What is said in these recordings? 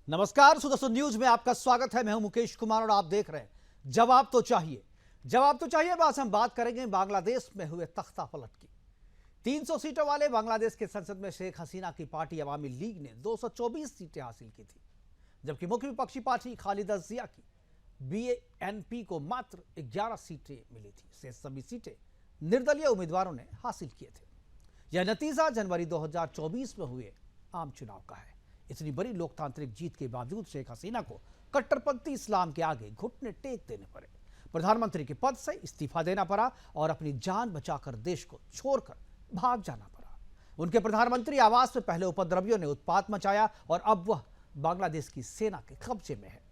नमस्कार, सुदर्शन न्यूज में आपका स्वागत है। मैं हूं मुकेश कुमार और आप देख रहे हैं जवाब तो चाहिए। जवाब तो चाहिए। बस हम बात करेंगे बांग्लादेश में हुए तख्ता पलट की। 300 सीटों वाले बांग्लादेश के संसद में शेख हसीना की पार्टी अवामी लीग ने 224 सीटें हासिल की थी, जबकि मुख्य विपक्षी पार्टी खालिदा जिया की बीएनपी को मात्र 11 सीटें मिली थी। शेष सभी सीटें निर्दलीय उम्मीदवारों ने हासिल किए थे। यह नतीजा जनवरी 2024 में हुए आम चुनाव का है। इतनी बड़ी लोकतांत्रिक जीत के बावजूद शेख हसीना को कट्टरपंथी इस्लाम के आगे घुटने टेक देने पड़े। प्रधानमंत्री के पद से इस्तीफा देना पड़ा और अपनी जान बचाकर देश को छोड़कर भाग जाना पड़ा। उनके प्रधानमंत्री आवास में पहले उपद्रवियों ने उत्पात मचाया और अब वह बांग्लादेश की सेना के कब्जे में है।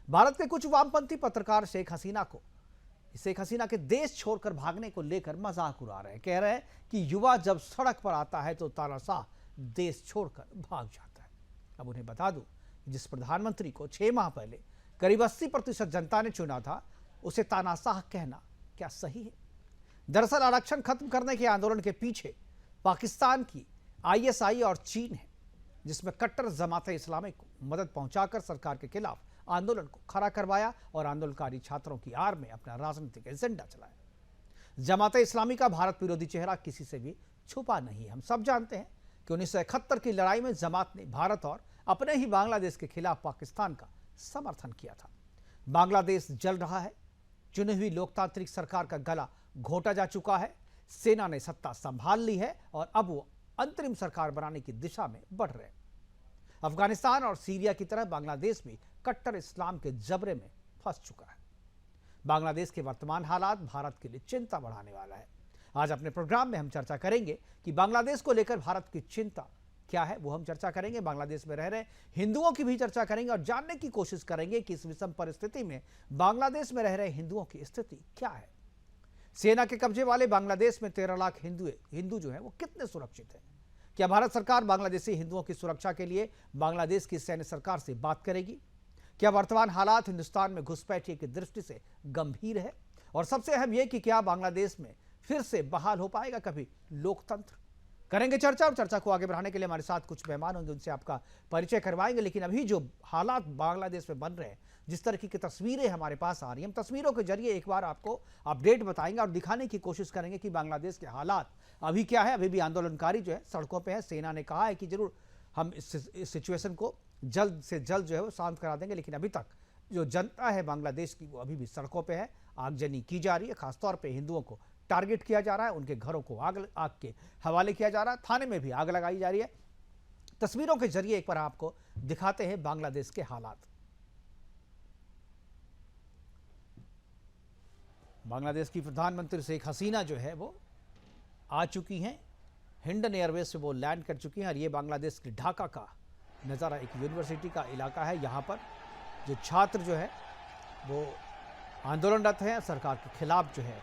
भारत के कुछ वामपंथी पत्रकार शेख हसीना के देश छोड़कर भागने को लेकर मजाक उड़ा रहे हैं। कह रहे हैं कि युवा जब सड़क पर आता है तो तानाशाह देश छोड़कर भाग जाता है। अब उन्हें बता दूं, जिस प्रधानमंत्री को 6 माह पहले करीब 80% जनता ने चुना था, उसे तानाशाह कहना क्या सही है? दरअसल आरक्षण खत्म करने के आंदोलन के पीछे पाकिस्तान की आईएसआई और चीन है, जिसमें कट्टर जमाते इस्लामी को मदद पहुंचाकर सरकार के खिलाफ आंदोलन को खड़ा करवाया और आंदोलनकारी छात्रों की आड़ में अपना राजनीतिक एजेंडा चलाया। जमाते इस्लामी का भारत विरोधी चेहरा किसी से भी छुपा नहीं है। हम सब जानते हैं कि 1971 की लड़ाई में जमात ने भारत और अपने ही बांग्लादेश के खिलाफ पाकिस्तान का समर्थन किया था। बांग्लादेश जल रहा है। चुनी हुई लोकतांत्रिक सरकार का गला घोंटा जा चुका है। सेना ने सत्ता संभाल ली है और अब वो अंतरिम सरकार बनाने की दिशा में बढ़ रहे हैं। अफगानिस्तान और सीरिया की तरह बांग्लादेश भी कट्टर इस्लाम के जबरे में फंस चुका है। बांग्लादेश के वर्तमान हालात भारत के लिए चिंता बढ़ाने वाला है। आज अपने प्रोग्राम में हम चर्चा करेंगे कि बांग्लादेश को लेकर भारत की चिंता क्या है, वो हम चर्चा करेंगे। बांग्लादेश में रह रहे हिंदुओं की भी चर्चा करेंगे और जानने की कोशिश करेंगे कि इस विषम परिस्थिति में बांग्लादेश में रह रहे हिंदुओं की स्थिति क्या है। सेना के कब्जे वाले बांग्लादेश में 13 लाख हिंदू जो है वो कितने सुरक्षित है? क्या भारत सरकार बांग्लादेशी हिंदुओं की सुरक्षा के लिए बांग्लादेश की सैन्य सरकार से बात करेगी? क्या वर्तमान हालात हिंदुस्तान में घुसपैठिए की दृष्टि से गंभीर है? और सबसे अहम यह कि क्या बांग्लादेश में फिर से बहाल हो पाएगा कभी लोकतंत्र? करेंगे चर्चा और चर्चा को आगे बढ़ाने के लिए हमारे साथ कुछ मेहमान होंगे, उनसे आपका परिचय करवाएंगे। लेकिन अभी जो हालात बांग्लादेश में बन रहे हैं, जिस तरह की तस्वीरें हमारे पास आ रही हैं, हम तस्वीरों के जरिए एक बार आपको अपडेट बताएंगे और दिखाने की कोशिश करेंगे कि बांग्लादेश के हालात अभी क्या है। अभी भी आंदोलनकारी जो है सड़कों पर है। सेना ने कहा है कि जरूर हम इस सिचुएशन को जल्द से जल्द जो है वो शांत करा देंगे, लेकिन अभी तक जो जनता है बांग्लादेश की वो अभी भी सड़कों पर है। आगजनी की जा रही है, खासतौर पर हिंदुओं को टारगेट किया जा रहा है, उनके घरों को आग के हवाले किया जा रहा है, थाने में भी आग लगाई जा रही है। तस्वीरों के जरिए एक बार आपको दिखाते हैं बांग्लादेश के हालात। बांग्लादेश की प्रधानमंत्री शेख हसीना जो है वो आ चुकी हैं। हिंडन एयरवेज से वो लैंड कर चुकी हैं और ये बांग्लादेश के ढाका का नज़ारा, एक यूनिवर्सिटी का इलाका है। यहाँ पर जो छात्र जो है वो आंदोलनरत हैं, सरकार के खिलाफ जो है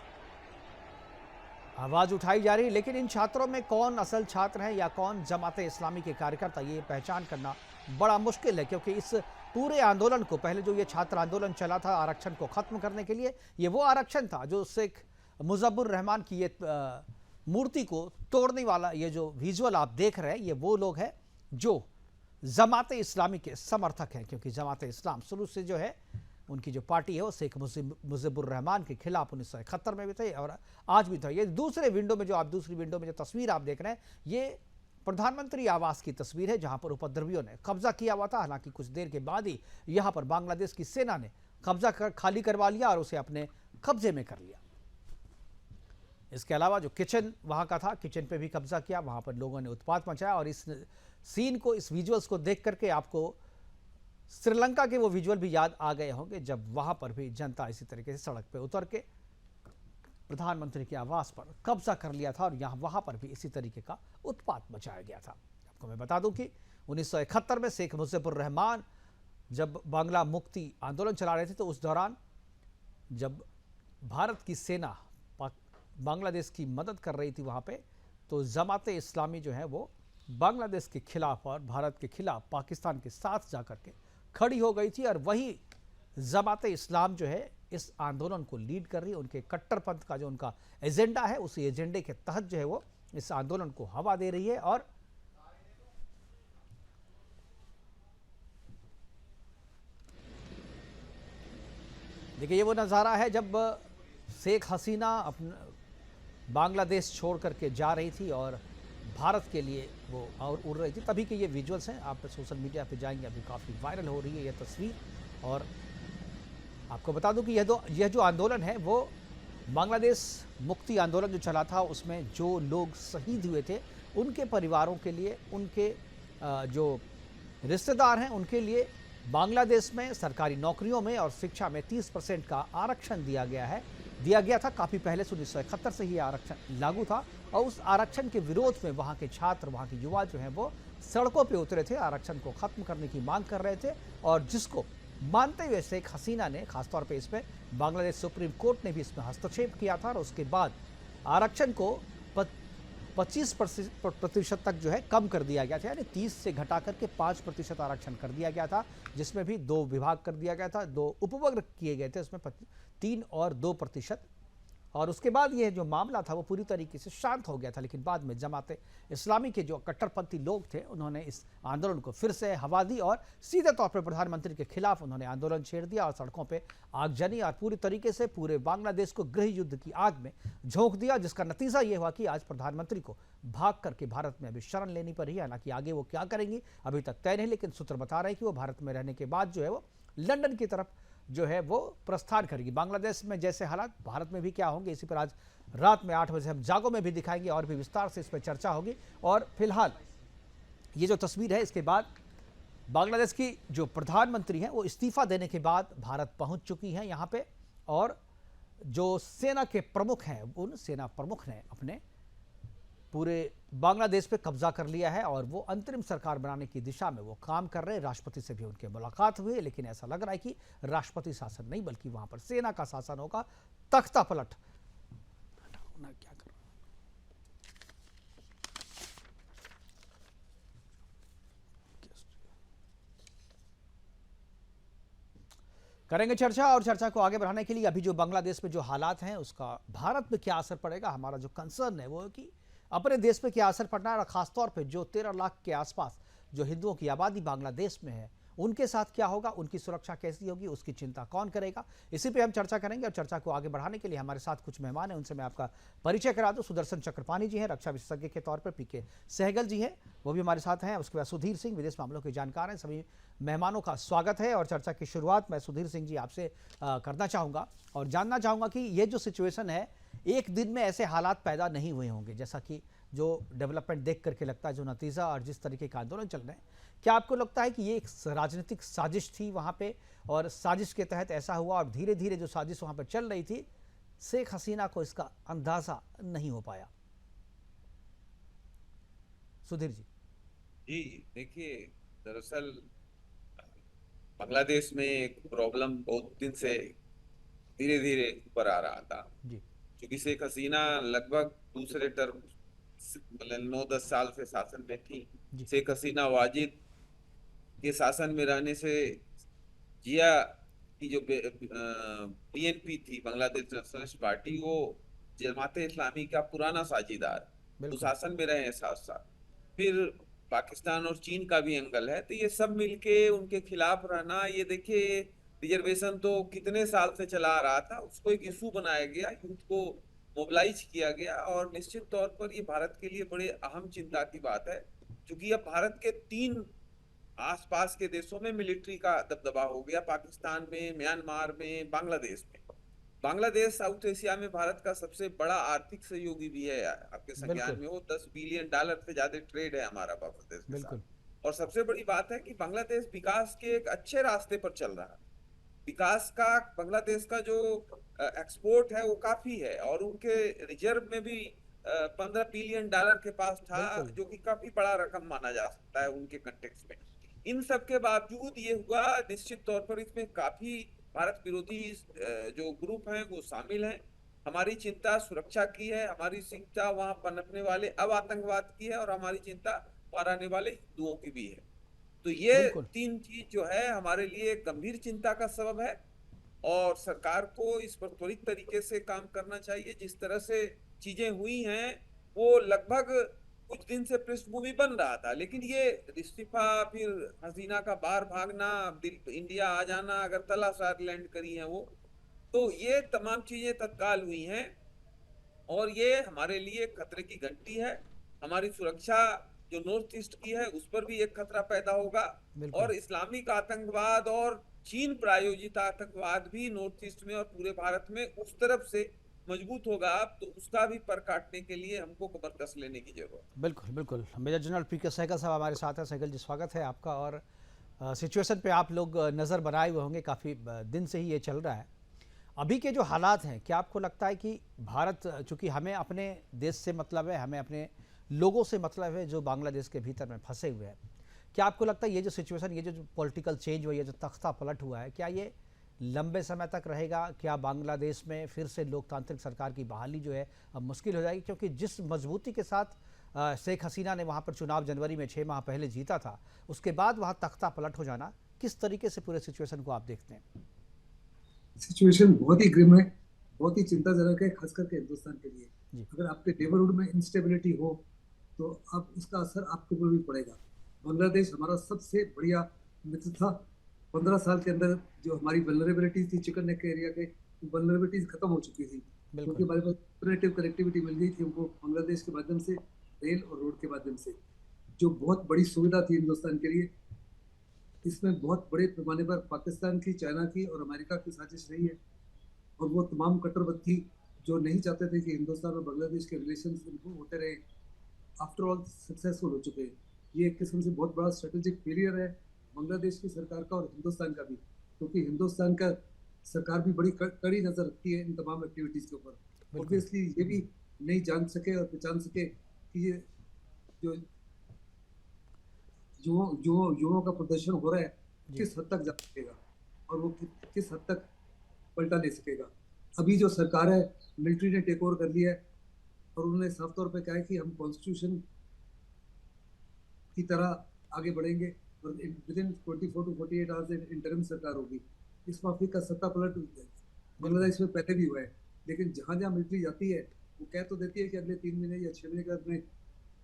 आवाज़ उठाई जा रही है। लेकिन इन छात्रों में कौन असल छात्र हैं या कौन जमाते इस्लामी के कार्यकर्ता, ये पहचान करना बड़ा मुश्किल है, क्योंकि इस पूरे आंदोलन को पहले जो ये छात्र आंदोलन चला था आरक्षण को ख़त्म करने के लिए, ये वो आरक्षण था जो शेख मुजफ्फर रहमान की ये मूर्ति को तोड़ने वाला, ये जो विजुअल आप देख रहे हैं, ये वो लोग हैं जो जमाते इस्लामी के समर्थक हैं। क्योंकि जमाते इस्लाम शुरू से जो है उनकी जो पार्टी है वो शेख मुजफ्फर रहमान के खिलाफ 1971 में भी थे और आज भी था। ये दूसरी विंडो में जो तस्वीर आप देख रहे हैं, ये प्रधानमंत्री आवास की तस्वीर है, जहां पर उपद्रवियों ने कब्जा किया हुआ था। हालांकि कुछ देर के बाद ही यहां पर बांग्लादेश की सेना ने कब्जा खाली करवा लिया और उसे अपने कब्जे में कर लिया। इसके अलावा जो किचन वहां का था, किचन पे भी कब्जा किया, वहां पर लोगों ने उत्पात मचाया। और इस सीन को, इस विजुअल्स को देख करके आपको श्रीलंका के वो विजुअल भी याद आ गए होंगे, जब वहां पर भी जनता इसी तरीके से सड़क पे उतर के प्रधानमंत्री के आवास पर कब्जा कर लिया था और वहां पर भी इसी तरीके का उत्पात मचाया गया था। आपको मैं बता दूं कि 1971 में शेख मुजफ्फर रहमान जब बांग्ला मुक्ति आंदोलन चला रहे थे, तो उस दौरान जब भारत की सेना बांग्लादेश की मदद कर रही थी वहाँ पे, तो जमाते इस्लामी जो है वो बांग्लादेश के खिलाफ और भारत के खिलाफ पाकिस्तान के साथ जाकर के खड़ी हो गई थी। और वही जमाते इस्लाम जो है इस आंदोलन को लीड कर रही है। उनके कट्टरपंथ का जो उनका एजेंडा है, उसी एजेंडे के तहत जो है वो इस आंदोलन को हवा दे रही है। और देखिए, ये वो नज़ारा है जब शेख हसीना अपना बांग्लादेश छोड़ करके जा रही थी और भारत के लिए वो और उड़ रही थी, तभी के ये विजुअल्स हैं। आप सोशल मीडिया पे जाएंगे, अभी काफ़ी वायरल हो रही है ये तस्वीर। और आपको बता दूं कि यह जो आंदोलन है वो बांग्लादेश मुक्ति आंदोलन जो चला था, उसमें जो लोग शहीद हुए थे उनके परिवारों के लिए, उनके जो रिश्तेदार हैं उनके लिए बांग्लादेश में सरकारी नौकरियों में और शिक्षा में 30% का आरक्षण दिया गया था। काफ़ी पहले से 1971 से ही आरक्षण लागू था और उस आरक्षण के विरोध में वहाँ के छात्र, वहाँ के युवा जो हैं वो सड़कों पे उतरे थे, आरक्षण को ख़त्म करने की मांग कर रहे थे। और जिसको मानते हुए शेख हसीना ने, खासतौर पे इसमें बांग्लादेश सुप्रीम कोर्ट ने भी इसमें हस्तक्षेप किया था और उसके बाद आरक्षण को 25% तक जो है कम कर दिया गया था, यानी 30 से घटा करके 5% आरक्षण कर दिया गया था, जिसमें भी 2 विभाग कर दिया गया था, 2 उपवर्ग किए गए थे, उसमें 3 और 2%। और उसके बाद ये जो मामला था वो पूरी तरीके से शांत हो गया था। लेकिन बाद में जमाते इस्लामी के जो कट्टरपंथी लोग थे उन्होंने इस आंदोलन को फिर से हवा दी और सीधे तौर पर प्रधानमंत्री के खिलाफ उन्होंने आंदोलन छेड़ दिया और सड़कों पे आगजनी और पूरी तरीके से पूरे बांग्लादेश को गृह युद्ध की आग में झोंक दिया, जिसका नतीजा ये हुआ कि आज प्रधानमंत्री को भाग करके भारत में अभी शरण लेनी पड़ी है। हालांकि आगे वो क्या करेंगी अभी तक तय नहीं, लेकिन सूत्र बता रहे हैं कि वो भारत में रहने के बाद जो है वो लंदन की तरफ जो है वो प्रस्थान करेगी। बांग्लादेश में जैसे हालात, भारत में भी क्या होंगे, इसी पर आज रात में 8 बजे हम जागो में भी दिखाएंगे और भी विस्तार से इस पर चर्चा होगी। और फिलहाल ये जो तस्वीर है, इसके बाद बांग्लादेश की जो प्रधानमंत्री हैं वो इस्तीफा देने के बाद भारत पहुंच चुकी हैं यहाँ पे। और जो सेना के प्रमुख हैं, उन सेना प्रमुख ने अपने पूरे बांग्लादेश पे कब्जा कर लिया है और वो अंतरिम सरकार बनाने की दिशा में वो काम कर रहे हैं। राष्ट्रपति से भी उनके मुलाकात हुई है, लेकिन ऐसा लग रहा है कि राष्ट्रपति शासन नहीं बल्कि वहां पर सेना का शासन होगा। तख्ता पलट क्या कर करेंगे चर्चा। और चर्चा को आगे बढ़ाने के लिए अभी जो बांग्लादेश में जो हालात हैं उसका भारत में क्या असर पड़ेगा, हमारा जो कंसर्न है वो है कि अपने देश पे क्या असर पड़ना है और खासतौर पे जो 13 लाख के आसपास जो हिंदुओं की आबादी बांग्लादेश में है उनके साथ क्या होगा, उनकी सुरक्षा कैसी होगी, उसकी चिंता कौन करेगा, इसी पे हम चर्चा करेंगे। और चर्चा को आगे बढ़ाने के लिए हमारे साथ कुछ मेहमान हैं, उनसे मैं आपका परिचय करा दूं। सुदर्शन चक्रपाणी जी हैं, रक्षा विशेषज्ञ के तौर पर। पीके सहगल जी हैं, वो भी हमारे साथ हैं। उसके बाद सुधीर सिंह, विदेश मामलों के जानकार हैं। सभी मेहमानों का स्वागत है और चर्चा की शुरुआत मैं सुधीर सिंह जी आपसे करना चाहूँगा और जानना चाहूँगा कि ये जो सिचुएशन है, एक दिन में ऐसे हालात पैदा नहीं हुए होंगे, जैसा कि जो डेवलपमेंट देख करके लगता है, जो नतीजा और जिस तरीके का आंदोलन चल रहे हैं। क्या आपको लगता है कि ये एक राजनीतिक साजिश थी वहाँ पे और साजिश के तहत ऐसा हुआ और धीरे धीरे जो साजिश वहाँ पर चल रही थी, शेख हसीना को इसका अंदाजा नहीं हो पाया? सुधीर जी। जी देखिए, दरअसल बांग्लादेश में एक प्रॉब्लम बहुत दिन से धीरे धीरे ऊपर आ रहा था। जी। क्योंकि शेख हसीना लगभग दूसरे टर्म मतलब 9-10 साल से शासन में थी। जी। शेख हसीना वाजिद के शासन में रहने से जिया की जो बीएनपी थी, बांग्लादेश नेशनलिस्ट पार्टी, वो जमाते इस्लामी का पुराना साझीदार, तो बिल्कुल। शासन में रहे हैं साथ साथ। फिर पाकिस्तान और चीन का भी एंगल है, तो ये सब मिलके उनके खिलाफ रहना, ये देखिए रिजर्वेशन तो कितने साल से चला आ रहा था, उसको एक इशू बनाया गया, यूथ को मोबिलाइज किया गया। और निश्चित तौर पर ये भारत के लिए बड़े अहम चिंता की बात है, क्योंकि अब भारत के 3 आसपास के देशों में मिलिट्री का दबदबा हो गया, पाकिस्तान में, म्यांमार में, बांग्लादेश में। बांग्लादेश साउथ एशिया में भारत का सबसे बड़ा आर्थिक सहयोगी भी है, आपके संज्ञान बिल्कुल। में हो। $10 बिलियन से ज्यादा ट्रेड है हमारा बांग्लादेश के बिल्कुल। साथ। और सबसे बड़ी बात है कि बांग्लादेश विकास के एक अच्छे रास्ते पर चल रहा है। विकास का बांग्लादेश का जो एक्सपोर्ट है वो काफी है, और उनके रिजर्व में भी $15 बिलियन के पास था, बिल्कुल। जो कि काफी बड़ा रकम माना जा सकता है उनके कंटेक्स्ट में। इन सब के बावजूद ये हुआ, निश्चित तौर पर इसमें काफी भारत विरोधी जो ग्रुप हैं वो शामिल हैं। हमारी चिंता सुरक्षा की है, हमारी चिंता वहां पनपने वाले अब आतंकवाद की है, और हमारी चिंता वहां रहने वाले हिंदुओं की भी है। तो ये बिल्कुल। 3 चीज जो है हमारे लिए गंभीर चिंता का सबब है, और सरकार को इस पर त्वरित तरीके से काम करना चाहिए। जिस तरह से चीजें हुई हैं, वो लगभग कुछ दिन से पृष्ठभूमि बन रहा था, लेकिन ये इस्तीफा, फिर हसीना का बाहर भागना, इंडिया आ जाना, अगरतला शायद लैंड करी है वो, तो ये तमाम चीजें तत्काल हुई हैं और ये हमारे लिए खतरे की घंटी है। हमारी सुरक्षा जो नॉर्थ ईस्ट की है उस पर भी एक खतरा पैदा होगा। बिल्कुल और इस्लामिक आतंकवाद और चीन प्रायोजित आतंकवाद भी नॉर्थ ईस्ट में और पूरे भारत में उस तरफ से मजबूत होगा। अब तो उसका भी पर काटने के लिए हमको कमर कस लेने की जरूरत है। बिल्कुल बिल्कुल। मेजर जनरल पी के सहगल साहब हमारे साथ हैं। सहगल जी, स्वागत है आपका। और सिचुएशन पे आप लोग नज़र बनाए हुए होंगे, काफ़ी दिन से ही ये चल रहा है। अभी के जो हालात हैं, क्या आपको लगता है कि भारत, चूंकि हमें अपने देश से मतलब है, हमें अपने लोगों से मतलब है जो बांग्लादेश के भीतर में फंसे हुए हैं, क्या आपको लगता है ये जो सिचुएशन, ये जो पॉलिटिकल चेंज हुआ, ये जो तख्ता पलट हुआ है, क्या ये लंबे समय तक रहेगा? क्या बांग्लादेश में फिर से लोकतांत्रिक सरकार की बहाली जो है अब मुश्किल हो जाएगी? क्योंकि जिस मजबूती के साथ शेख हसीना ने वहाँ पर चुनाव जनवरी में 6 माह पहले जीता था, उसके बाद वहाँ तख्ता पलट हो जाना, किस तरीके से पूरे सिचुएशन को आप देखते हैं? सिचुएशन बहुत ही ग्रिम है, बहुत ही चिंताजनक है, खास करके हिंदुस्तान के लिए। जी अगर आपके नेबरहुड में इंस्टेबिलिटी हो तो अब उसका असर आपके ऊपर भी पड़ेगा। बांग्लादेश हमारा सबसे बढ़िया मित्र था। 15 साल के अंदर जो हमारी वल्नरेबिलिटी थी चिकन नेक एरिया के, वल्नरेबिलिटीज खत्म हो चुकी थी, क्योंकि बिल्कुल हमारे पास अल्टरनेटिव कनेक्टिविटी मिल गई थी हमको बांग्लादेश के माध्यम से, रेल और रोड के माध्यम से, जो बहुत बड़ी सुविधा थी हिंदुस्तान के लिए। इसमें बहुत बड़े पैमाने पर पाकिस्तान की, चाइना की और अमेरिका की साजिश रही है। और वो तमाम कट्टरपंथी जो नहीं चाहते थे कि हिंदुस्तान और बांग्लादेश के रिलेशन इम्प्रूव होते रहे, आफ्टर ऑल सक्सेसफुल हो चुके हैं। ये एक किस्म से बहुत बड़ा स्ट्रेटेजिक फेलियर है बांग्लादेश की सरकार का और हिंदुस्तान का भी, क्योंकि हिंदुस्तान का सरकार भी बड़ी कड़ी नजर रखती है इन तमाम एक्टिविटीज के ऊपर। बिल्कुल ऑब्वियसली ये भी नहीं जान सके और पहचान सके कि ये जो युवाओं का प्रदर्शन हो रहा है जी किस हद तक जा सकेगा और वो किस हद तक पलटा ले सकेगा। अभी जो सरकार है, मिलिट्री ने टेक ओवर कर लिया है और उन्होंने साफ तौर पे कहा है कि हम कॉन्स्टिट्यूशन की तरह आगे बढ़ेंगे और within 24 to 48 hours interim सरकार होगी। इस माफी का सत्ता पलट बिल्कुल बांग्लादेश में पहले भी हुआ है, लेकिन जहां जहां मिलिट्री जाती है वो कह तो देती है कि अगले 3 महीने या 6 महीने के अंदर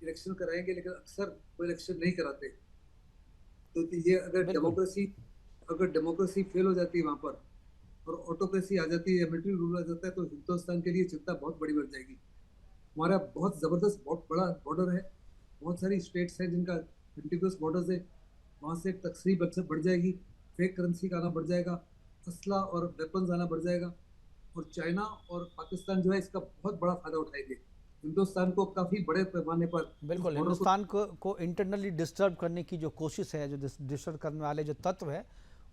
इलेक्शन कराएंगे, लेकिन अक्सर वो इलेक्शन नहीं कराते। तो ये बिल्कुल अगर डेमोक्रेसी फेल हो जाती है वहां पर और ऑटोक्रेसी आ जाती है, मिलिट्री रूल आ जाता है, तो हिंदुस्तान के लिए चिंता बहुत बड़ी बढ़ जाएगी। हमारा बहुत जबरदस्त, बहुत बड़ा बॉर्डर है, बहुत सारी स्टेट्स हैं जिनका कंटिन्यूस बॉर्डर्स है। वहां से तकसीब अक्सर बढ़ जाएगी, फेक करेंसी का आना बढ़ जाएगा, असला और वेपन्स आना बढ़ जाएगा, और चाइना और पाकिस्तान जो है इसका बहुत बड़ा फायदा उठाएंगे। हिंदुस्तान को काफी बड़े पैमाने पर इस बिल्कुल। बॉर्डर को हिंदुस्तान को इंटरनली डिस्टर्ब करने की जो कोशिश है, जो डिस्टर्ब करने वाले जो तत्व है,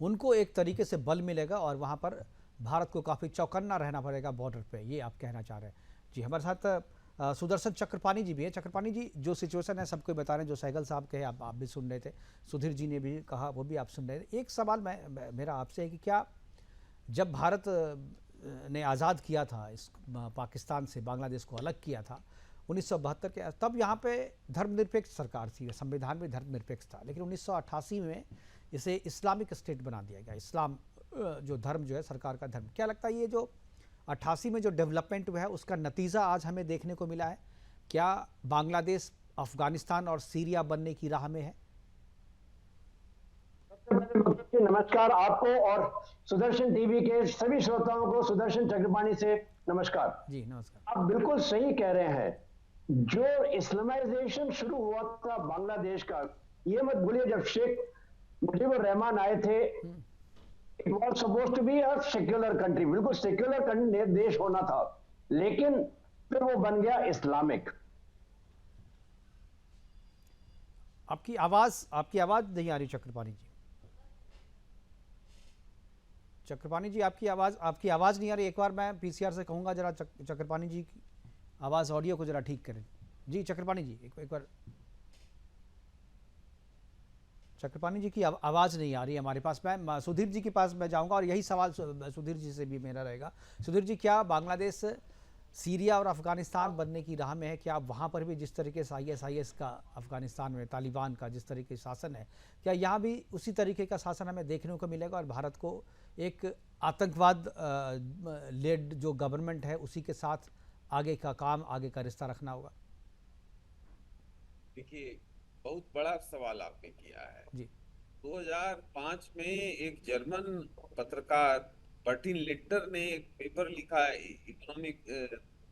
उनको एक तरीके से बल मिलेगा और वहाँ पर भारत को काफ़ी चौकन्ना रहना पड़ेगा बॉर्डर पे, ये आप कहना चाह रहे हैं। जी, हमारे साथ सुदर्शन चक्रपाणी जी भी हैं। चक्रपाणी जी, जो सिचुएशन है सबको बता रहे हैं, जो सहगल साहब कहे आप भी सुन रहे थे, सुधीर जी ने भी कहा वो भी आप सुन रहे थे। एक सवाल मेरा आपसे है कि क्या जब भारत ने आज़ाद किया था इस पाकिस्तान से, बांग्लादेश को अलग किया था 1972 के, तब यहाँ पे धर्मनिरपेक्ष सरकार थी, संविधान में धर्मनिरपेक्ष था, लेकिन 1988 में इसे इस्लामिक स्टेट बना दिया गया। इस्लाम जो धर्म जो है, सरकार का धर्म। क्या लगता है ये जो 88 में जो डेवलपमेंट हुआ है उसका नतीजा आज हमें देखने को मिला है? क्या बांग्लादेश अफगानिस्तान और सीरिया बनने की राह में है? नमस्कार आपको और सुदर्शन टीवी के सभी श्रोताओं को सुदर्शन चक्रपाणी से नमस्कार। जी नमस्कार। आप बिल्कुल सही कह रहे हैं। जो इस्लामाइजेशन शुरू हुआ था बांग्लादेश का, ये मत भूलिए, जब शेख मुजीबुर रहमान आए थे, it was supposed to be a secular country, बिल्कुल सेक्युलर देश होना था, लेकिन फिर वो बन गया इस्लामिक। आपकी आवाज़ नहीं आ रही चक्रपाणी जी। चक्रपाणी जी, आपकी आवाज़ नहीं आ रही। एक बार मैं पीसीआर से कहूँगा जरा चक्रपाणी जी की आवाज़, ऑडियो को जरा ठीक करें। जी चक्रपाणी जी, एक बार। चक्रपाणी जी की आवाज़ नहीं आ रही है हमारे पास। मैं सुधीर जी के पास मैं जाऊंगा और यही सवाल सुधीर जी से भी मेरा रहेगा। सुधीर जी, क्या बांग्लादेश सीरिया और अफगानिस्तान बनने की राह में है? क्या वहाँ पर भी जिस तरीके से ISIS का, अफगानिस्तान में तालिबान का जिस तरीके से शासन है, क्या यहाँ भी उसी तरीके का शासन हमें देखने को मिलेगा और भारत को एक आतंकवाद लेड जो गवर्नमेंट है उसी के साथ आगे का काम, आगे का रिश्ता रखना होगा? देखिए, बहुत बड़ा सवाल आपने किया है। जी 2005 में एक जर्मन पत्रकार बर्टिन लिट्टर ने एक पेपर लिखा है इकोनॉमिक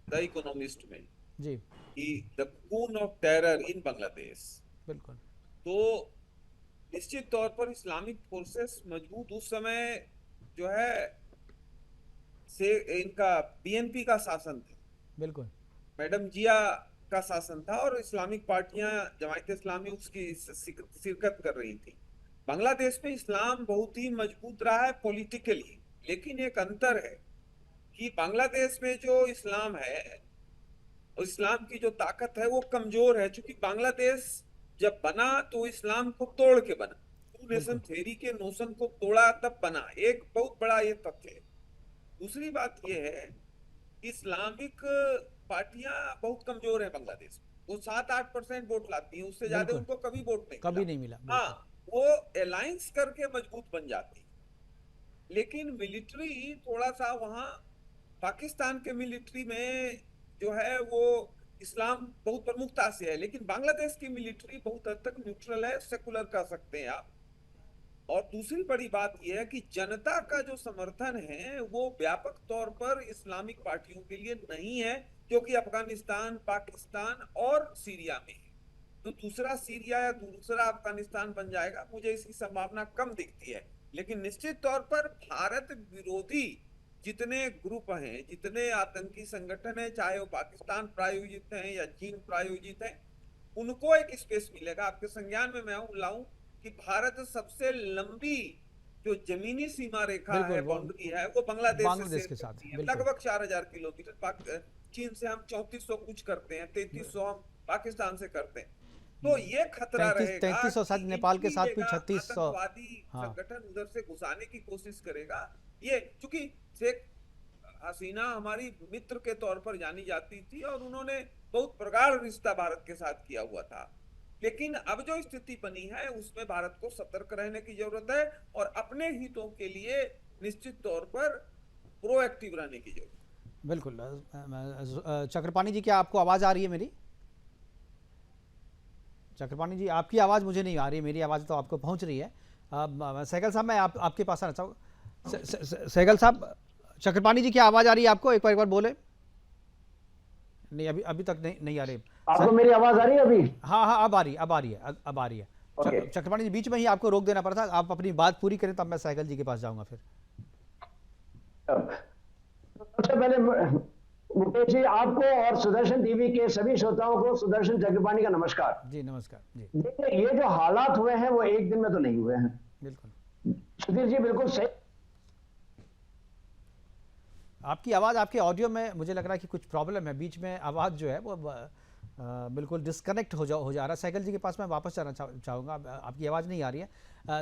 द इकोनॉमिस्ट में जी कि the coup of terror in Bangladesh. बिल्कुल तो निश्चित तौर पर इस्लामिक फोर्सेस मजबूत उस समय जो है से इनका बीएनपी का शासन था, बिल्कुल मैडम जिया का शासन था और इस्लामिक पार्टियां जमायत इस्लामी उसकी शिरकत कर रही थी। बांग्लादेश में इस्लाम बहुत ही मजबूत रहा है पॉलिटिकली, लेकिन एक अंतर है कि बांग्लादेश में जो इस्लाम है और इस्लाम की जो ताकत है वो कमजोर है, क्योंकि बांग्लादेश जब बना तो इस्लाम को तोड़ के बना, टू नेशन थ्योरी के नोशन को तोड़ा तब बना। एक बहुत बड़ा ये तथ्य है। दूसरी बात ये है कि इस्लामिक पार्टियां बहुत कमजोर है बांग्लादेश में। वो 7-8% वोट लाती हैं, उससे ज्यादा बिल्कुल। उनको कभी वोट नहीं कभी नहीं मिला, बिल्कुल। हाँ, वो अलायंस करके मजबूत बन जाती, लेकिन मिलिट्री थोड़ा सा वहां पाकिस्तान के मिलिट्री में जो है वो इस्लाम बहुत प्रमुखता से है, लेकिन बांग्लादेश की मिलिट्री बहुत हद तक न्यूट्रल है, सेकुलर कह सकते हैं आप। और दूसरी बड़ी बात यह है कि जनता का जो समर्थन है वो व्यापक तौर पर इस्लामिक पार्टियों के लिए नहीं है, क्योंकि अफगानिस्तान, पाकिस्तान और सीरिया में है। तो दूसरा सीरिया या दूसरा अफगानिस्तान बन जाएगा, मुझे इसकी संभावना कम दिखती है। लेकिन निश्चित तौर पर भारत विरोधी जितने ग्रुप हैं, जितने आतंकी संगठन हैं, चाहे वो पाकिस्तान प्रायोजित हैं या चीन प्रायोजित हैं, उनको एक स्पेस मिलेगा। आपके संज्ञान में मैं लाऊं कि भारत सबसे लंबी जो जमीनी सीमा रेखा बिल्कुल, है, वो बाउंड्री है, वो बांग्लादेश बांग्लादेश से के शेयर साथ करती है, बिल्कुल। लगभग 4000 किलोमीटर। चीन से हम 3400 कुछ करते हैं, 3300 हम पाकिस्तान से करते हैं। तो ये खतरा 33 रहेगा 3300 कि शायद नेपाल के साथ भी लेगा, 3600। आतंकवादी हाँ संगठन उधर से घुसाने की कोशिश करेगा। ये चूंकि शेख हसीना हमारी मित्र के तौर पर जानी जाती थी और उन्होंने बहुत प्रगाढ़ रिश्ता भारत के साथ किया हुआ था, लेकिन अब जो स्थिति बनी है उसमें भारत को सतर्क रहने की जरूरत है और अपने हितों के लिए निश्चित तौर पर प्रोएक्टिव रहने की जरूरत है। बिल्कुल। चक्रपाणी जी, क्या आपको आवाज़ आ रही है मेरी? चक्रपाणी जी, आपकी आवाज़ मुझे नहीं आ रही, मेरी आवाज़ तो आपको पहुंच रही है। सहगल साहब, मैं आपके पास आना चाहूँगा। सहगल साहब, चक्रपाणी जी, क्या आवाज़ आ रही है आपको? एक बार बोले। नहीं, अभी तक नहीं आ रही। आपको मेरी आवाज आ रही है अभी? हाँ, अब आ रही है। Okay. चक्रपाणी जी, बीच में ही आपको रोक देना पड़ा था। आप अपनी बात पूरी करें तब मैं सहगल जी के पास जाऊंगा फिर। सबसे पहले मुकेश जी, आपको और सुदर्शन टीवी के सभी श्रोताओं को सुदर्शन चक्रपाणी का नमस्कार जी। नमस्कार जी। देखिए, ये जो हालात हुए हैं वो एक दिन में तो नहीं हुए हैं। बिल्कुल। सुधीर जी बिल्कुल सही। आपकी आवाज़, आपके ऑडियो में मुझे लग रहा है कि कुछ प्रॉब्लम है, बीच में आवाज़ जो है वो बिल्कुल डिस्कनेक्ट हो जा रहा है। सहगल जी के पास मैं वापस जाना चाहूँगा, आपकी आवाज़ नहीं आ रही है।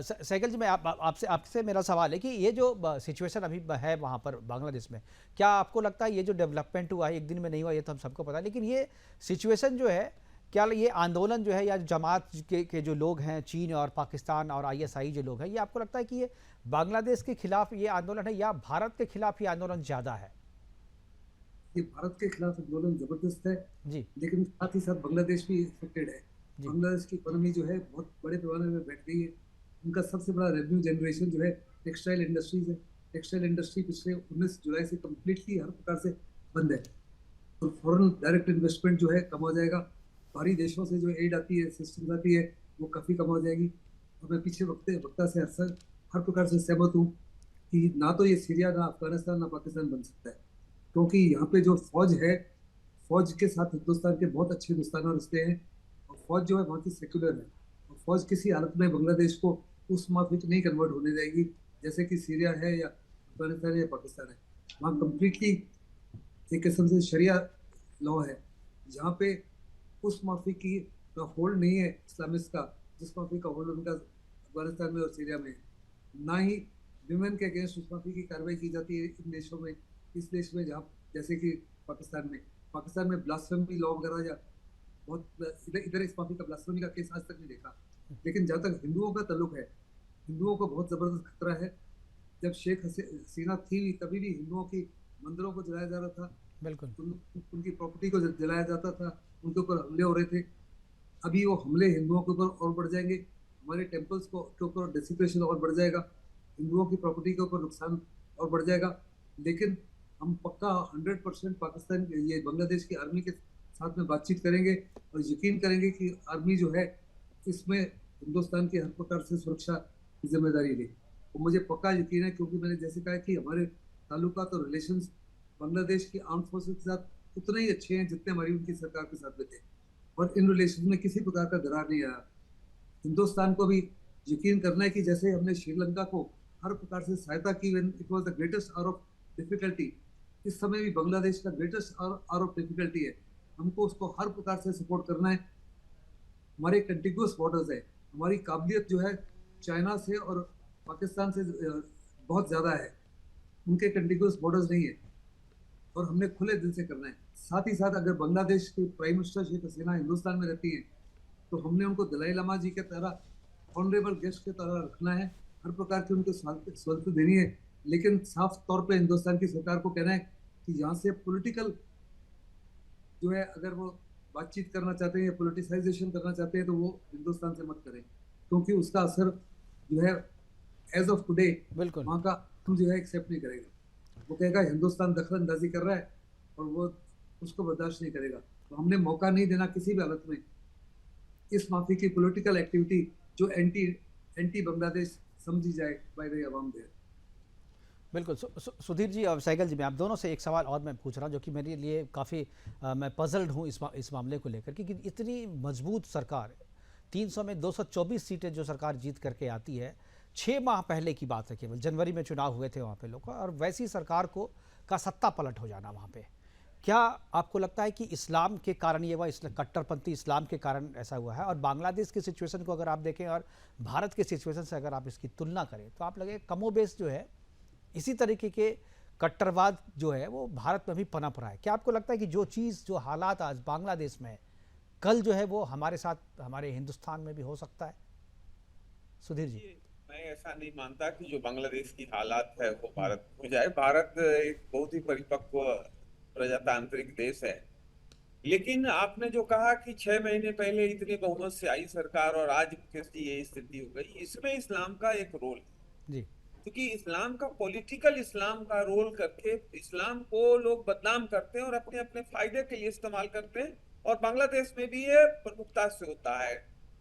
सहगल जी, मैं आपसे मेरा सवाल है कि ये जो सिचुएशन अभी है वहाँ पर बांग्लादेश में, क्या आपको लगता है ये जो डेवलपमेंट हुआ है, एक दिन में नहीं हुआ, ये तो हम सबको पता है, लेकिन ये सिचुएशन जो है, क्या ये आंदोलन जो है या जमात के जो लोग हैं, चीन और पाकिस्तान और ISI जो लोग हैं, ये आपको लगता है कि ये बांग्लादेश के खिलाफ ये आंदोलन है या भारत के खिलाफ ये आंदोलन ज़्यादा है? ये भारत के खिलाफ आंदोलन जबरदस्त है जी लेकिन साथ ही साथ बांग्लादेश भी इफेक्टेड है। जी। बांग्लादेश की इकोनॉमी जो है बहुत बड़े पैमाने में बैठ गई है। उनका सबसे बड़ा रेवेन्यू जनरेशन जो है टेक्सटाइल इंडस्ट्रीज है। टेक्सटाइल इंडस्ट्री पिछले 19 जुलाई से कम्प्लीटली हर प्रकार से बंद है। तो फॉरेन डायरेक्ट इन्वेस्टमेंट जो है कम हो जाएगा। बाहरी देशों से जो एड आती है, सिस्टम आती है, वो काफ़ी कम हो जाएगी। और मैं पीछे वक्ता से हर प्रकार से सहमत हूँ कि ना तो ये सीरिया, ना अफगानिस्तान, ना पाकिस्तान बन सकता है, क्योंकि यहाँ पे जो फौज है, फौज के साथ हिंदुस्तान के बहुत अच्छे दोस्ताना रिश्ते हैं और फौज जो है बहुत ही सेक्युलर है और फौज किसी हालत में बांग्लादेश को उस माफिक नहीं कन्वर्ट होने देगी जैसे कि सीरिया है या अफगानिस्तान है या पाकिस्तान है। वहाँ कम्प्लीटली एक किस्म से शरिया लॉ है, जहाँ पे उस माफी की होल्ड नहीं है इस्लामिस्ट का, जिस माफी का होल्ड उनका अफगानिस्तान में और सीरिया में। ना ही विमेन के अगेंस्ट उस माफी की कार्रवाई की जाती है इन देशों में। इस देश में जहाँ जैसे कि पाकिस्तान में ब्लास्फेमी लॉ वगैरह या बहुत इधर इस माफी का ब्लास्फेमी का केस आज तक नहीं देखा। लेकिन जहाँ तक हिंदुओं का ताल्लुक है, हिंदुओं को बहुत जबरदस्त खतरा है। जब शेख हसीना थी तभी भी हिंदुओं की मंदिरों को जलाया जा रहा था, बिल्कुल, उनकी प्रॉपर्टी को जलाया जाता था, उनके ऊपर हमले हो रहे थे। अभी वो हमले हिंदुओं के ऊपर और बढ़ जाएंगे, हमारे टेम्पल्स के ऊपर डेसिक्रेशन और बढ़ जाएगा, हिंदुओं की प्रॉपर्टी के ऊपर नुकसान और बढ़ जाएगा। लेकिन हम पक्का 100% पाकिस्तान ये बांग्लादेश की आर्मी के साथ में बातचीत करेंगे और यकीन करेंगे कि आर्मी जो है इसमें हिंदुस्तान की हर प्रकार से सुरक्षा की जिम्मेदारी ले। और मुझे पक्का यकीन है, क्योंकि मैंने जैसे कहा कि हमारे ताल्लुकात और रिलेशंस बांग्लादेश की आर्म फोर्सेस के साथ उतने ही अच्छे हैं जितने हमारी उनकी सरकार के साथ में थे, और इन रिलेशन में किसी प्रकार का दरार नहीं आया। हिंदुस्तान को भी यकीन करना है कि जैसे हमने श्रीलंका को हर प्रकार से सहायता की when it was the greatest hour of difficulty, इस समय भी बांग्लादेश का ग्रेटेस्ट आवर ऑफ डिफिकल्टी है। हमको उसको हर प्रकार से सपोर्ट करना है। हमारे कंटिग्यूअस बॉर्डर्स है, हमारी काबिलियत जो है चाइना से और पाकिस्तान से बहुत ज़्यादा है, उनके कंटिग्यूअस बॉर्डर्स नहीं है, और हमने खुले दिल से करना है। साथ ही साथ अगर बांग्लादेश के प्राइम मिनिस्टर शेख हसीना हिंदुस्तान में रहती है तो हमने उनको दलाई लामा जी के तरह ऑनरेबल गेस्ट की तरह रखना है, हर प्रकार की उनको सहूलत देनी है। लेकिन साफ तौर पे हिंदुस्तान की सरकार को कहना है कि यहाँ से पॉलिटिकल जो है, अगर वो बातचीत करना चाहते हैं या पोलिटिसाइजेशन करना चाहते हैं तो वो हिंदुस्तान से मत करें, क्योंकि उसका असर जो है एज ऑफ टुडे बिल्कुल वहाँ का हम जो है एक्सेप्ट नहीं करेगा। वो कहेगा हिंदुस्तान दखल अंदाजी कर रहा है और वो उसको बर्दाश्त नहीं करेगा। तो हमने मौका नहीं देना किसी भी हालत में इस माफी की पॉलिटिकल एक्टिविटी जो एंटी बांग्लादेश समझी जाए बाय द अवाम देयर। बिल्कुल। सुधीर जी और सैगल जी, मैं आप दोनों से एक सवाल और मैं पूछ रहा हूँ जो कि मेरे लिए काफ़ी मैं पजल्ड हूँ इस मामले को लेकर कि इतनी मजबूत सरकार 300 में 224 सीटें जो सरकार जीत करके आती है, 6 माह पहले की बात है, केवल जनवरी में चुनाव हुए थे वहाँ पे लोग, और वैसी सरकार का सत्ता पलट हो जाना वहाँ पे, क्या आपको लगता है कि इस्लाम के कारण ये हुआ, कट्टरपंथी इस्लाम के कारण ऐसा हुआ है? और बांग्लादेश की सिचुएशन को अगर आप देखें और भारत के सिचुएशन से अगर आप इसकी तुलना करें तो आप लगे कमोबेश जो है इसी तरीके के कट्टरवाद जो है वो भारत में भी पनप रहा है। क्या आपको लगता है कि जो चीज़, जो हालात आज बांग्लादेश में है, कल जो है वो हमारे साथ, हमारे हिंदुस्तान में भी हो सकता है? सुधीर जी। मैं ऐसा नहीं मानता कि जो बांग्लादेश की हालात है वो भारत हो जाए। भारत एक बहुत ही परिपक्व प्रजातांत्रिक देश है, लेकिन आपने जो कहा कि 6 महीने पहले इतने बहुमत से आई सरकार और आज कैसी ये स्थिति हो गई, इसमें इस्लाम का एक रोल है जी। क्योंकि इस्लाम का पॉलिटिकल इस्लाम का रोल करके इस्लाम को लोग बदनाम करते हैं और अपने अपने फायदे के लिए इस्तेमाल करते हैं, और बांग्लादेश में भी ये प्रमुखता से होता है।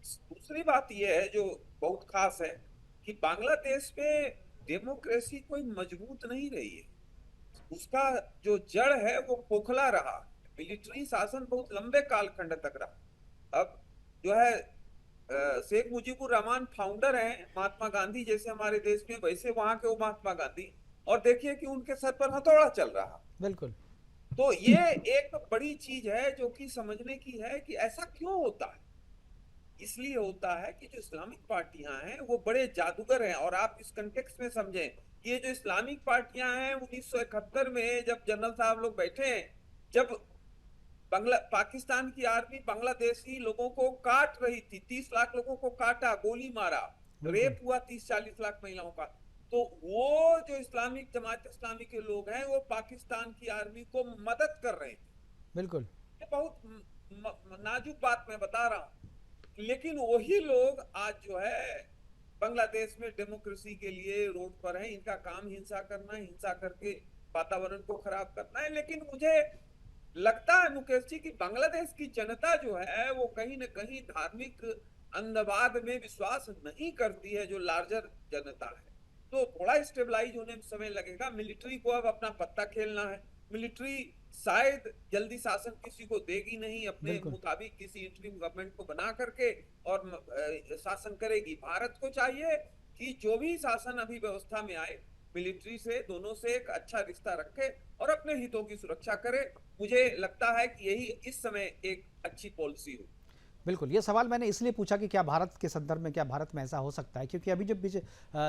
दूसरी बात यह है जो बहुत खास है कि बांग्लादेश में डेमोक्रेसी कोई मजबूत नहीं रही है, उसका जो जड़ है वो खोखला रहा। मिलिट्री शासन बहुत लंबे कालखंड तक रहा। अब जो है शेख मुजीबुर रहमान फाउंडर हैं महात्मा गांधी जैसे हमारे देश में, वैसे वहां के वो महात्मा गांधी, और देखिए कि उनके सर पर हथौड़ा चल रहा। बिल्कुल। तो ये एक बड़ी चीज है जो कि समझने की है कि ऐसा क्यों होता है। इसलिए होता है कि जो इस्लामिक पार्टियां हैं वो बड़े जादूगर हैं, और आप इस कंटेक्स्ट में समझें कि ये जो इस्लामिक पार्टियां हैं 1971 में जब जनरल साहब लोग बैठे, जब पाकिस्तान की आर्मी बांग्लादेशी लोगों को काट रही थी, 30 लाख लोगों को काटा, गोली मारा, रेप हुआ 30-40 लाख महिलाओं का, तो वो जो इस्लामिक जमात इस्लामी के लोग हैं वो पाकिस्तान की आर्मी को मदद कर रहे थे। बिल्कुल। ये बहुत नाजुक बात मैं बता रहा हूं, लेकिन वही लोग आज जो है बांग्लादेश में डेमोक्रेसी के लिए रोड पर हैं। इनका काम हिंसा करना है, हिंसा करके वातावरण को खराब करना है। लेकिन मुझे लगता है मुकेश जी कि बांग्लादेश की जनता जो है वो कहीं न कहीं धार्मिक अंधवाद में विश्वास नहीं करती है, जो लार्जर जनता है। तो थोड़ा स्टेबलाइज होने में समय लगेगा। मिलिट्री को अब अपना पत्ता खेलना है। मिलिट्री शायद जल्दी शासन किसी को देगी नहीं, अपने मुताबिक किसी इंटरिम गवर्नमेंट को बना करके और शासन करेगी। भारत को चाहिए कि जो भी शासन अभी व्यवस्था में आए मिलिट्री से, दोनों से एक अच्छा रिश्ता रखे और अपने हितों की सुरक्षा करे। मुझे लगता है कि यही इस समय एक अच्छी पॉलिसी हो। बिल्कुल। ये सवाल मैंने इसलिए पूछा कि क्या भारत के संदर्भ में, क्या भारत में ऐसा हो सकता है, क्योंकि अभी जो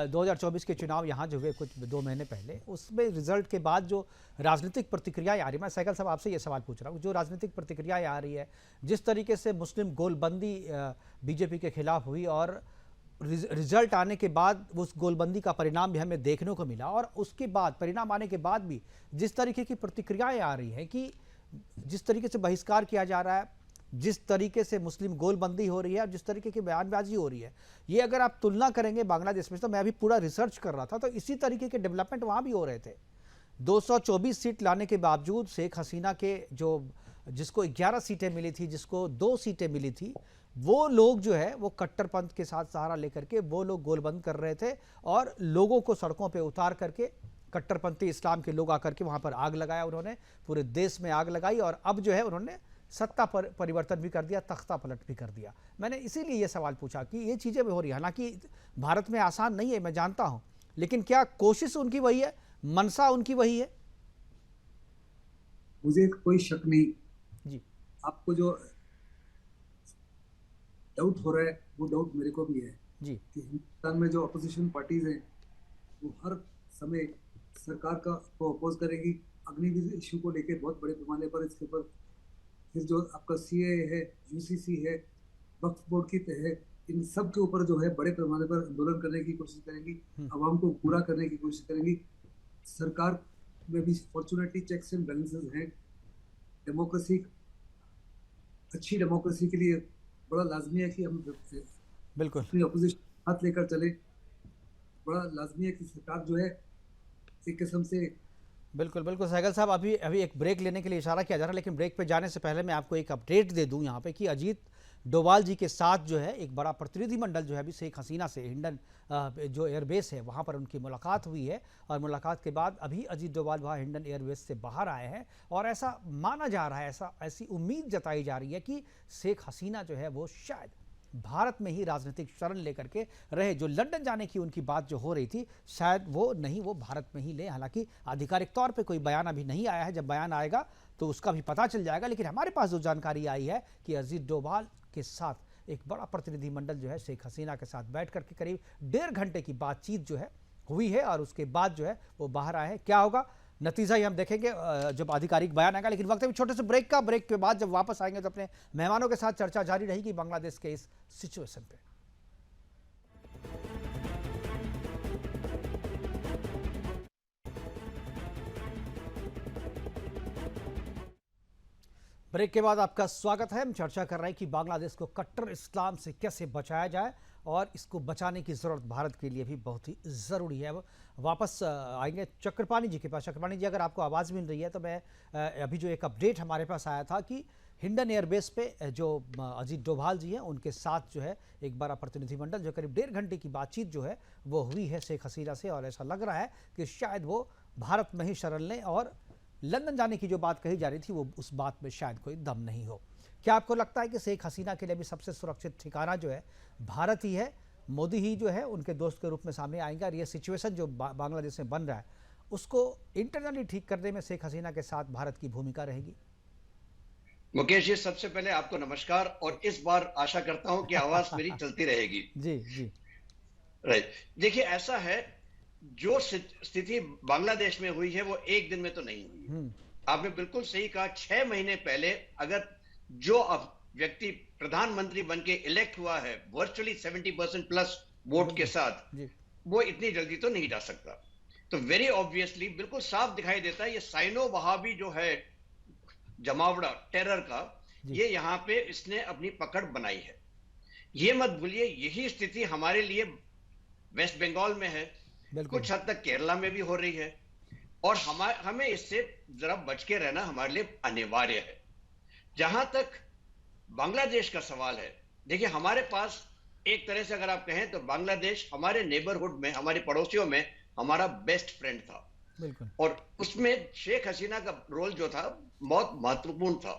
2024 के चुनाव यहाँ जो हुए कुछ 2 महीने पहले, उसमें रिजल्ट के बाद जो राजनीतिक प्रतिक्रियाएं आ रही, मैं सैगल साहब आपसे ये सवाल पूछ रहा हूँ, जो राजनीतिक प्रतिक्रियाएं आ रही है, जिस तरीके से मुस्लिम गोलबंदी बीजेपी के खिलाफ हुई और रिजल्ट आने के बाद उस गोलबंदी का परिणाम भी हमें देखने को मिला, और उसके बाद परिणाम आने के बाद भी जिस तरीके की प्रतिक्रियाएं आ रही हैं कि जिस तरीके से बहिष्कार किया जा रहा है, जिस तरीके से मुस्लिम गोलबंदी हो रही है और जिस तरीके की बयानबाजी हो रही है, ये अगर आप तुलना करेंगे बांग्लादेश में, तो मैं अभी पूरा रिसर्च कर रहा था, तो इसी तरीके के डेवलपमेंट वहाँ भी हो रहे थे। 224 सीट लाने के बावजूद शेख हसीना के जिसको 11 सीटें मिली थी, जिसको 2 सीटें मिली थी, वो लोग जो है वो कट्टरपंथ के साथ सहारा लेकर के वो लोग गोलबंद कर रहे थे और लोगों को सड़कों पे उतार करके कट्टरपंथी इस्लाम के लोग आकर के वहाँ पर आग लगाया, उन्होंने पूरे देश में आग लगाई और अब जो है उन्होंने सत्ता पर परिवर्तन भी कर दिया, तख्ता पलट भी कर दिया। मैंने इसीलिए ये सवाल पूछा कि ये चीज़ें भी हो रही है, हालांकि भारत में आसान नहीं है, मैं जानता हूँ, लेकिन क्या कोशिश उनकी वही है, मनसा उनकी वही है? मुझे कोई शक नहीं जी। आपको जो डाउट हो रहा है वो डाउट मेरे को भी है जी। कि हिंदुस्तान में जो अपोजिशन पार्टीज हैं वो हर समय सरकार को अपोज करेगी। अग्निवीर इशू को लेकर बहुत बड़े पैमाने पर इसके ऊपर, फिर जो आपका सीए है, यूसीसी है, वक्फ बोर्ड की है, इन सब के ऊपर जो है बड़े पैमाने पर आंदोलन करने की कोशिश करेंगी, आवाम को पूरा करने की कोशिश करेंगी। सरकार में भी फॉर्चुनेटली चेक्स एंड बैलेंसेस हैं। डेमोक्रेसी, अच्छी डेमोक्रेसी के लिए बड़ा लाजमी है कि हम बिल्कुल अपनी अपोजिशन हाथ लेकर चले। बड़ा लाजमी है कि सरकार जो है एक किस्म से बिल्कुल बिल्कुल सहगल साहब, अभी एक ब्रेक लेने के लिए इशारा किया जा रहा है, लेकिन ब्रेक पे जाने से पहले मैं आपको एक अपडेट दे दूं यहाँ पे कि अजीत डोभाल जी के साथ जो है एक बड़ा प्रतिनिधिमंडल जो है अभी शेख हसीना से हिंडन जो एयरबेस है वहाँ पर उनकी मुलाकात हुई है और मुलाकात के बाद अभी अजीत डोभाल वहाँ हिंडन एयरबेस से बाहर आए हैं और ऐसा माना जा रहा है, ऐसी उम्मीद जताई जा रही है कि शेख हसीना जो है वो शायद भारत में ही राजनीतिक शरण लेकर के रहे। जो लंदन जाने की उनकी बात जो हो रही थी, शायद वो नहीं, वो भारत में ही ले। हालांकि आधिकारिक तौर पे कोई बयान अभी नहीं आया है, जब बयान आएगा तो उसका भी पता चल जाएगा। लेकिन हमारे पास जो जानकारी आई है कि अजीत डोभाल के साथ एक बड़ा प्रतिनिधिमंडल जो है शेख हसीना के साथ बैठ करके करीब 1.5 घंटे की बातचीत जो है हुई है और उसके बाद जो है वो बाहर आए हैं। क्या होगा नतीजा ही हम देखेंगे जब आधिकारिक बयान आएगा। लेकिन वक्त है छोटे से ब्रेक का, ब्रेक के बाद जब वापस आएंगे तो अपने मेहमानों के साथ चर्चा जारी रहेगी बांग्लादेश के इस सिचुएशन पे। ब्रेक के बाद आपका स्वागत है। हम चर्चा कर रहे हैं कि बांग्लादेश को कट्टर इस्लाम से कैसे बचाया जाए और इसको बचाने की ज़रूरत भारत के लिए भी बहुत ही ज़रूरी है। अब वापस आएंगे चक्रपाणी जी के पास। चक्रपाणी जी, अगर आपको आवाज़ मिल रही है तो मैं अभी जो एक अपडेट हमारे पास आया था कि हिंडन एयरबेस पे जो अजीत डोभाल जी हैं उनके साथ जो है एक बड़ा प्रतिनिधिमंडल जो करीब 1.5 घंटे की बातचीत जो है वो हुई है शेख हसीना से और ऐसा लग रहा है कि शायद वो भारत में ही शरण लें और लंदन जाने की जो बात कही जा रही थी वो उस बात में शायद कोई दम नहीं हो। क्या आपको लगता है कि शेख हसीना के लिए भी सबसे सुरक्षित ठिकाना जो है भारत ही है, मोदी ही जो है उनके दोस्त के रूप में सामने आएंगे और ये सिचुएशन जो बांग्लादेश में बन रहा है उसको इंटरनली ठीक करने में शेख हसीना के साथ भारत की भूमिका रहेगी? मुकेश जी, सबसे पहले आपको नमस्कार और इस बार आशा करता हूं कि आवाज मेरी चलती रहेगी। जी जी राइट। देखिए, ऐसा है, जो स्थिति बांग्लादेश में हुई है वो एक दिन में तो नहीं हुई। आपने बिल्कुल सही कहा। 6 महीने पहले अगर जो अब व्यक्ति प्रधानमंत्री बन के इलेक्ट हुआ है वर्चुअली 70% प्लस वोट के साथ, वो इतनी जल्दी तो नहीं जा सकता। तो वेरी ऑब्वियसली बिल्कुल साफ दिखाई देता है ये साइनो वहाबी जो है जमावड़ा टेरर का, ये यहाँ पे इसने अपनी पकड़ बनाई है। ये मत भूलिए यही स्थिति हमारे लिए वेस्ट बंगाल में है, कुछ हद तक केरला में भी हो रही है और हमें इससे जरा बच के रहना हमारे लिए अनिवार्य है। जहां तक बांग्लादेश का सवाल है, देखिए हमारे पास एक तरह से अगर आप कहें तो बांग्लादेश हमारे नेबरहुड में, हमारे पड़ोसियों में हमारा बेस्ट फ्रेंड था और उसमें शेख हसीना का रोल जो था बहुत महत्वपूर्ण था।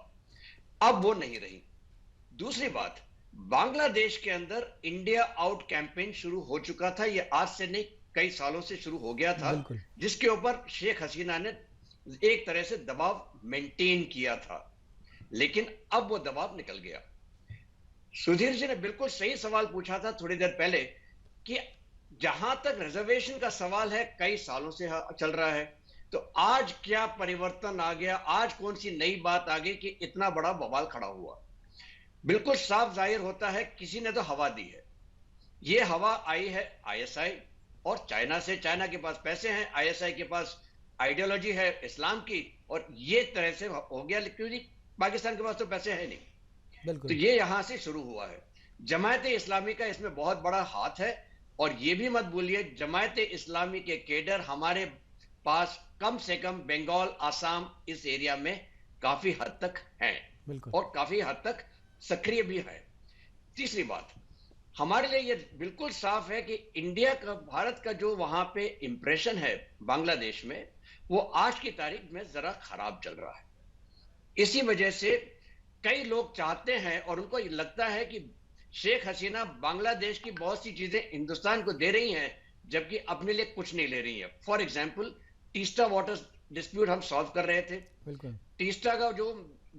अब वो नहीं रही। दूसरी बात, बांग्लादेश के अंदर इंडिया आउट कैंपेन शुरू हो चुका था। ये आज से नहीं, कई सालों से शुरू हो गया था, जिसके ऊपर शेख हसीना ने एक तरह से दबाव मेंटेन किया था, लेकिन अब वो दबाव निकल गया। सुधीर जी ने बिल्कुल सही सवाल पूछा था थोड़ी देर पहले कि जहां तक रिजर्वेशन का सवाल है कई सालों से चल रहा है, तो आज क्या परिवर्तन आ गया, आज कौन सी नई बात आ गई कि इतना बड़ा बवाल खड़ा हुआ? बिल्कुल साफ जाहिर होता है किसी ने तो हवा दी है। ये हवा आई है आईएसआई और चाइना से। चाइना के पास पैसे हैं, आईएसआई के पास आइडियोलॉजी है इस्लाम की, और ये तरह से हो गया क्योंकि पाकिस्तान के पास तो पैसे है नहीं। बिल्कुल। तो ये यहां से शुरू हुआ है। जमायत इस्लामी का इसमें बहुत बड़ा हाथ है। और ये भी मत भूलिए, जमायत इस्लामी के केडर हमारे पास कम से कम बंगाल, आसाम, इस एरिया में काफी हद तक हैं बिल्कुल। और काफी हद तक सक्रिय भी है। तीसरी बात, हमारे लिए ये बिल्कुल साफ है कि इंडिया का, भारत का जो वहां पे इंप्रेशन है बांग्लादेश में, वो आज की तारीख में जरा खराब चल रहा है। इसी वजह से कई लोग चाहते हैं और उनको लगता है कि शेख हसीना बांग्लादेश की बहुत सी चीजें हिंदुस्तान को दे रही हैं, जबकि अपने लिए कुछ नहीं ले रही है। For example, Teesta water dispute हम सॉल्व कर रहे थे। बिल्कुल। तीस्ता का जो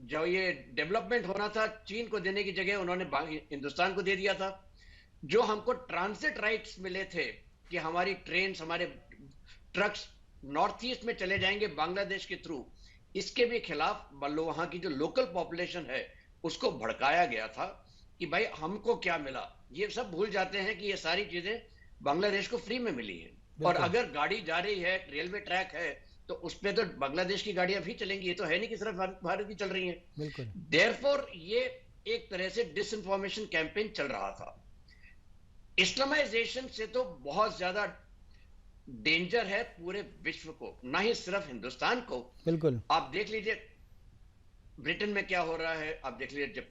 जो ये डेवलपमेंट होना था, चीन को देने की जगह उन्होंने हिंदुस्तान को दे दिया था। जो हमको ट्रांजिट राइट्स मिले थे कि हमारी ट्रेन, हमारे ट्रक्स नॉर्थ ईस्ट में चले जाएंगे बांग्लादेश के थ्रू, इसके भी खिलाफ वहां की जो लोकल पॉपुलेशन है उसको भड़काया गया था कि भाई हमको क्या मिला। ये सब भूल जाते हैं कि ये सारी चीजें बांग्लादेश को फ्री में मिली हैं। और बिल्कुल। अगर गाड़ी जा रही है, रेलवे ट्रैक है, तो उस पे तो बांग्लादेश की गाड़ियां भी चलेंगी। ये तो है नहीं कि सिर्फ भारत की चल रही हैं। बिल्कुल। देयरफॉर ये एक तरह से डिसइंफॉर्मेशन कैंपेन चल रहा था। इस्लामाइजेशन से तो बहुत ज्यादा डेंजर है पूरे विश्व को, ना ही सिर्फ हिंदुस्तान को। बिल्कुल। आप देख लीजिए ब्रिटेन में क्या हो रहा है, आप देख लीजिए जब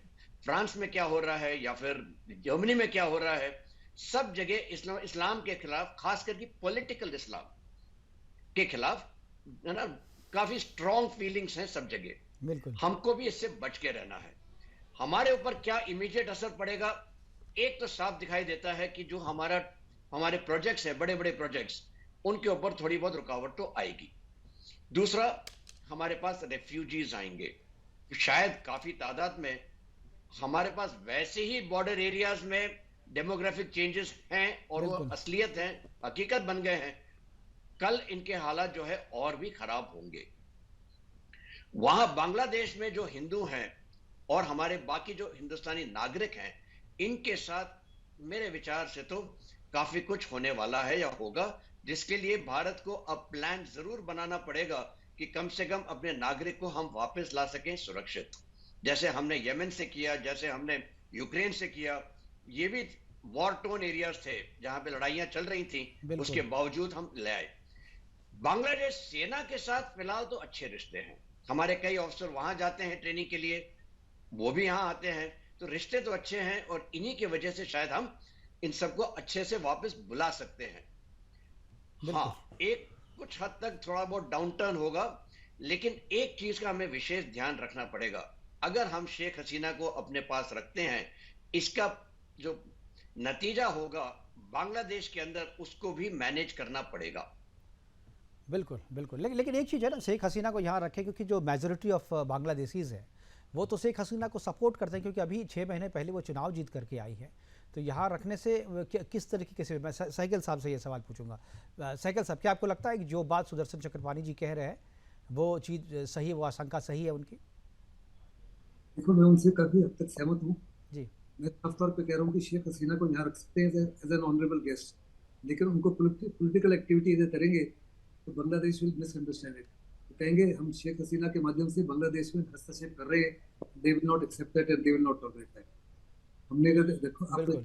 फ्रांस में क्या हो रहा है, या फिर जर्मनी में क्या हो रहा है। सब जगह इस्लाम के खिलाफ, खास करके पॉलिटिकल इस्लाम के खिलाफ, है ना, काफी स्ट्रॉन्ग फीलिंग्स हैं सब जगह। बिल्कुल। हमको भी इससे बच के रहना है। हमारे ऊपर क्या इमीडिएट असर पड़ेगा, एक तो साफ दिखाई देता है कि जो हमारे प्रोजेक्ट्स हैं, बड़े बड़े प्रोजेक्ट्स, उनके ऊपर थोड़ी बहुत रुकावट तो आएगी। दूसरा, हमारे पास रेफ्यूजीज आएंगे, शायद काफी तादाद में। हमारे पास वैसे ही बॉर्डर एरियाज में डेमोग्राफिक चेंजेस हैं और वो बिल्कुल। असलियत हैं, हकीकत बन गए हैं। कल इनके हालात जो है और भी खराब होंगे। वहां बांग्लादेश में जो हिंदू हैं और हमारे बाकी जो हिंदुस्तानी नागरिक हैं, इनके साथ मेरे विचार से तो काफी कुछ होने वाला है या होगा, जिसके लिए भारत को अब प्लान जरूर बनाना पड़ेगा कि कम से कम अपने नागरिक को हम वापस ला सकें सुरक्षित। जैसे हमने यमन से किया, जैसे हमने यूक्रेन से किया। ये भी वॉर टोन एरियाज थे जहां पे लड़ाइयां चल रही थी, बिल्कुल। उसके बावजूद हम ले आए। बांग्लादेश सेना के साथ फिलहाल तो अच्छे रिश्ते हैं। हमारे कई ऑफिसर वहां जाते हैं ट्रेनिंग के लिए, वो भी यहाँ आते हैं, तो रिश्ते तो अच्छे हैं। और इन्हीं की वजह से शायद हम इन सबको अच्छे से वापस बुला सकते हैं। बिल्कुल। हाँ, एक कुछ हद तक थोड़ा बहुत डाउन टर्न होगा, लेकिन एक चीज का हमें विशेष ध्यान रखना पड़ेगा। अगर हम शेख हसीना को अपने पास रखते हैं, इसका जो नतीजा होगा बांग्लादेश के अंदर, उसको भी मैनेज करना पड़ेगा। बिल्कुल। बिल्कुल। लेकिन एक चीज़ है ना, शेख हसीना को यहाँ रखें क्योंकि जो मेजोरिटी ऑफ बांग्लादेशीज़ है वो तो शेख हसीना को सपोर्ट करते हैं, क्योंकि अभी 6 महीने पहले वो चुनाव जीत करके आई है। तो यहाँ रखने से किस तरीके से, मैं साइकिल साहब से ये सवाल पूछूंगा। साइकिल साहब, क्या आपको लगता है कि जो बात सुदर्शन चक्रपाणी जी कह रहे हैं वो चीज़ सही है, वो आशंका सही है उनकी? देखो, मैं उनसे काफी हद तक सहमत हूँ। जी। मैं साफ तौर पे कह रहा हूँ कि शेख हसीना को यहाँ रख सकते हैं एज एन ऑनरेबल गेस्ट, लेकिन उनको पॉलिटिकल एक्टिविटी अगर करेंगे तो बांग्लादेश विल मिसअंडरस्टैंड इट। तो कहेंगे हम शेख हसीना के माध्यम से बांग्लादेश में हस्तक्षेप कर रहे हैं, they will not accept that and they will not tolerate that. हमने अगर देखो, आपने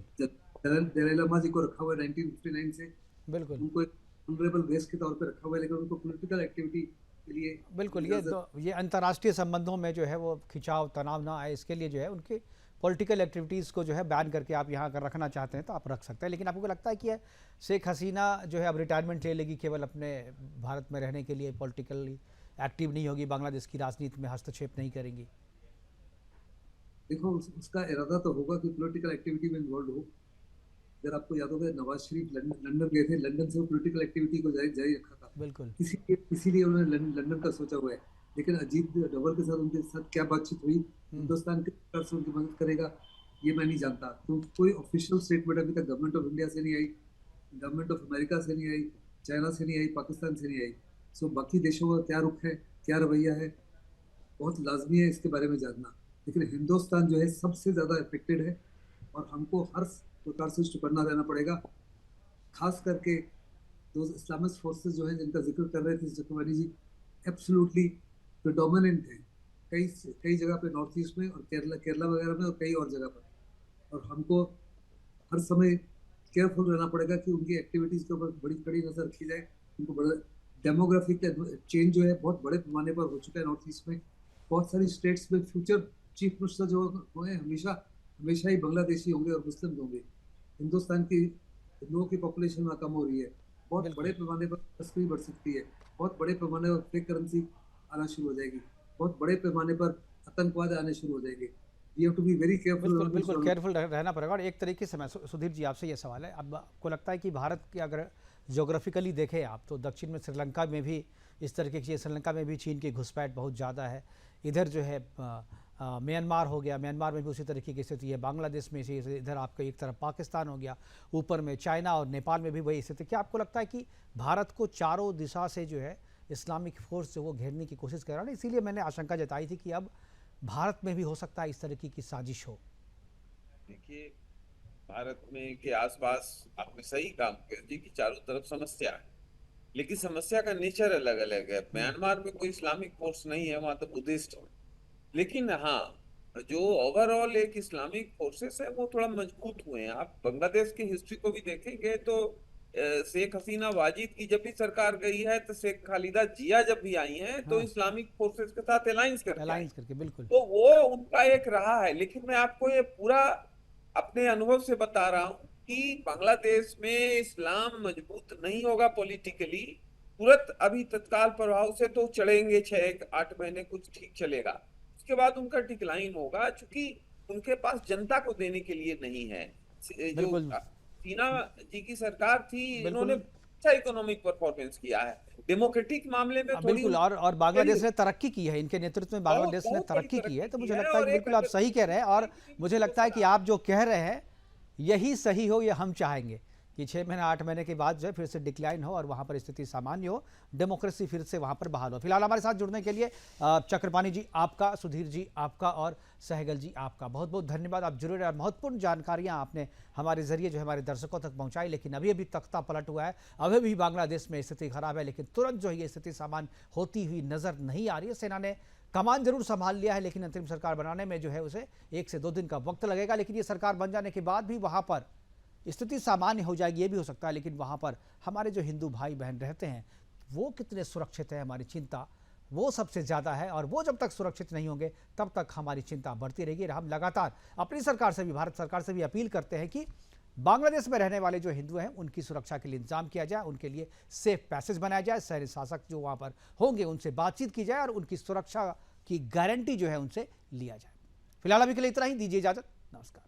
दलाई लामा जी को रखा हुआ है 1959 से, बिल्कुल। उनको एक ऑनरेबल गेस्ट के तौर पे रखा हुआ है, लेकिन उनको पॉलिटिकल एक्टिविटी के लिए बिल्कुल। ये अंतर्राष्ट्रीय संबंधों में जो है वो खिंचाव, तनाव ना आए, इसके लिए जो है उनके पॉलिटिकल एक्टिविटीज़ को जो है बैन करके आप यहाँ अगर रखना चाहते हैं तो आप रख सकते हैं। लेकिन आपको लगता है कि शेख हसीना जो है अब रिटायरमेंट ले लेगी, केवल अपने भारत में रहने के लिए, पॉलिटिकली एक्टिव नहीं होगी, बांग्लादेश की राजनीति में हस्तक्षेप नहीं करेंगी? देखो, उसका इरादा तो होगा कि पॉलिटिकल एक्टिविटी में इन्वॉल्व हो। अगर आपको याद होगा, नवाज शरीफ लंदन गए थे, लंदन से वो पॉलिटिकल एक्टिविटी को जारी रखा था। बिल्कुल। इसीलिए उन्होंने लंदन का सोचा हुआ है। लेकिन अजीत डोभाल के साथ उनके साथ क्या बातचीत हुई, हिंदुस्तान के सरकार से उनकी मदद करेगा, ये मैं नहीं जानता। तो कोई ऑफिशियल स्टेटमेंट अभी तक गवर्नमेंट ऑफ इंडिया से नहीं आई, गवर्नमेंट ऑफ अमेरिका से नहीं आई, चाइना से नहीं आई, पाकिस्तान से नहीं आई। सो बाकी देशों का क्या रुख है, क्या रवैया है, बहुत लाजमी है इसके बारे में जानना। लेकिन हिंदुस्तान जो है सबसे ज़्यादा अफेक्टेड है और हमको हर प्रकार से चुकन्ना रहना पड़ेगा। खास करके दो इस्लामिस्ट फोर्सेस जो हैं जिनका जिक्र कर रहे थे चक्रवर्ती जी, एब्सोल्युटली प्रिडोमिनेंट है। कई कई जगह पे नॉर्थ ईस्ट में और केरला केरला वगैरह में और कई और जगह पर। और हमको हर समय केयरफुल रहना पड़ेगा कि उनकी एक्टिविटीज के ऊपर बड़ी कड़ी नजर रखी जाए। उनको बड़ा डेमोग्राफिक चेंज जो है बहुत बड़े पैमाने पर हो चुका है नॉर्थ ईस्ट में। बहुत सारी स्टेट्स में फ्यूचर चीफ मिनिस्टर जो होंगे हमेशा हमेशा ही बांग्लादेशी होंगे और मुस्लिम होंगे। हिंदुस्तान की हिंदुओं की पॉपुलेशन वहाँ कम हो रही है। बहुत बड़े पैमाने पर तस्करी बढ़ सकती है। बहुत बड़े पैमाने पर फेक करेंसी आना शुरू हो जाएगी। बहुत बड़े पैमाने पर आतंकवाद आने शुरू हो जाएंगे। We have to be very बिल्कुल बिल्कुल केयरफुल। केयरफुल रहना पड़ेगा। और एक तरीके से मैं सुधीर जी आपसे ये सवाल है, अब आपको लगता है कि भारत की अगर ज्योग्राफिकली देखें आप तो दक्षिण में श्रीलंका में भी इस तरीके की, श्रीलंका में भी चीन की घुसपैठ बहुत ज़्यादा है। इधर जो है म्यांमार हो गया, म्यांमार में भी उसी तरीके की स्थिति है। बांग्लादेश में इसी, इधर आपका एक तरफ पाकिस्तान हो गया, ऊपर में चाइना और नेपाल में भी वही स्थिति। क्या आपको लगता है कि भारत को चारों दिशा से जो है इस्लामिक फोर्स जो वो घेरने की कोशिश कर रहा है? इसीलिए मैंने आशंका जताई थी कि अब भारत में भी हो सकता है इस तरीके की साजिश हो। देखिए, भारत में के आसपास आपने सही काम किया जी कि चारों तरफ समस्या है, लेकिन समस्या का नेचर अलग अलग है। म्यांमार में कोई इस्लामिक फोर्स नहीं है, वहां तो बुद्धिस्ट है। लेकिन हाँ, जो ओवरऑल एक इस्लामिक फोर्सेस है वो थोड़ा मजबूत हुए हैं। आप बांग्लादेश की हिस्ट्री को भी देखेंगे तो शेख हसीना वाजिद की जब भी सरकार गई है तो शेख खालिदा जिया जब भी आई हैं तो हाँ। इस्लामिक फोर्सेस के साथ अलायंस करके आई। अलायंस करके बिल्कुल। तो वो उनका एक रहा है। लेकिन मैं आपको ये पूरा अपने अनुभव से बता रहा हूँ कि बांग्लादेश में इस्लाम मजबूत नहीं होगा पॉलिटिकली तुरंत अभी तत्काल प्रभाव से तो चढ़ेंगे 6-8 महीने कुछ ठीक चलेगा, उसके बाद उनका डिक्लाइन होगा, क्योंकि उनके पास जनता को देने के लिए नहीं है। जो बिल्कुल सीना जी की सरकार थी, बिल्कुल। इन्होंने अच्छा इकोनॉमिक परफॉर्मेंस किया है। डेमोक्रेटिक मामले में थोड़ी बिल्कुल। और बांग्लादेश ने तरक्की की है, इनके नेतृत्व में बांग्लादेश ने बहुत बड़ी तरक्की की है। तो तरक्की मुझे की है। लगता है और कि एक बिल्कुल आप सही कह रहे हैं, और मुझे लगता है कि आप जो कह रहे हैं यही सही हो, ये हम चाहेंगे कि 6 महीने 8 महीने के बाद जो है फिर से डिक्लाइन हो और वहाँ पर स्थिति सामान्य हो, डेमोक्रेसी फिर से वहाँ पर बहाल हो। फिलहाल हमारे साथ जुड़ने के लिए चक्रपाणी जी आपका, सुधीर जी आपका और सहगल जी आपका बहुत बहुत धन्यवाद। आप जुड़े और महत्वपूर्ण जानकारियाँ आपने हमारे जरिए जो है हमारे दर्शकों तक पहुँचाई। लेकिन अभी अभी तख्ता पलट हुआ है, अभी भी बांग्लादेश में स्थिति खराब है, लेकिन तुरंत जो है ये स्थिति सामान्य होती हुई नजर नहीं आ रही है। सेना ने कमान जरूर संभाल लिया है, लेकिन अंतरिम सरकार बनाने में जो है उसे 1 से 2 दिन का वक्त लगेगा। लेकिन ये सरकार बन जाने के बाद भी वहाँ पर स्थिति सामान्य हो जाएगी, ये भी हो सकता है। लेकिन वहाँ पर हमारे जो हिंदू भाई बहन रहते हैं वो कितने सुरक्षित है, हमारी चिंता वो सबसे ज़्यादा है। और वो जब तक सुरक्षित नहीं होंगे तब तक हमारी चिंता बढ़ती रहेगी। हम लगातार अपनी सरकार से भी, भारत सरकार से भी अपील करते हैं कि बांग्लादेश में रहने वाले जो हिंदू हैं उनकी सुरक्षा के लिए इंतजाम किया जाए, उनके लिए सेफ पैसेज बनाया जाए, शहरी शासक जो वहाँ पर होंगे उनसे बातचीत की जाए और उनकी सुरक्षा की गारंटी जो है उनसे लिया जाए। फिलहाल अभी के लिए इतना ही, दीजिए इजाज़त, नमस्कार।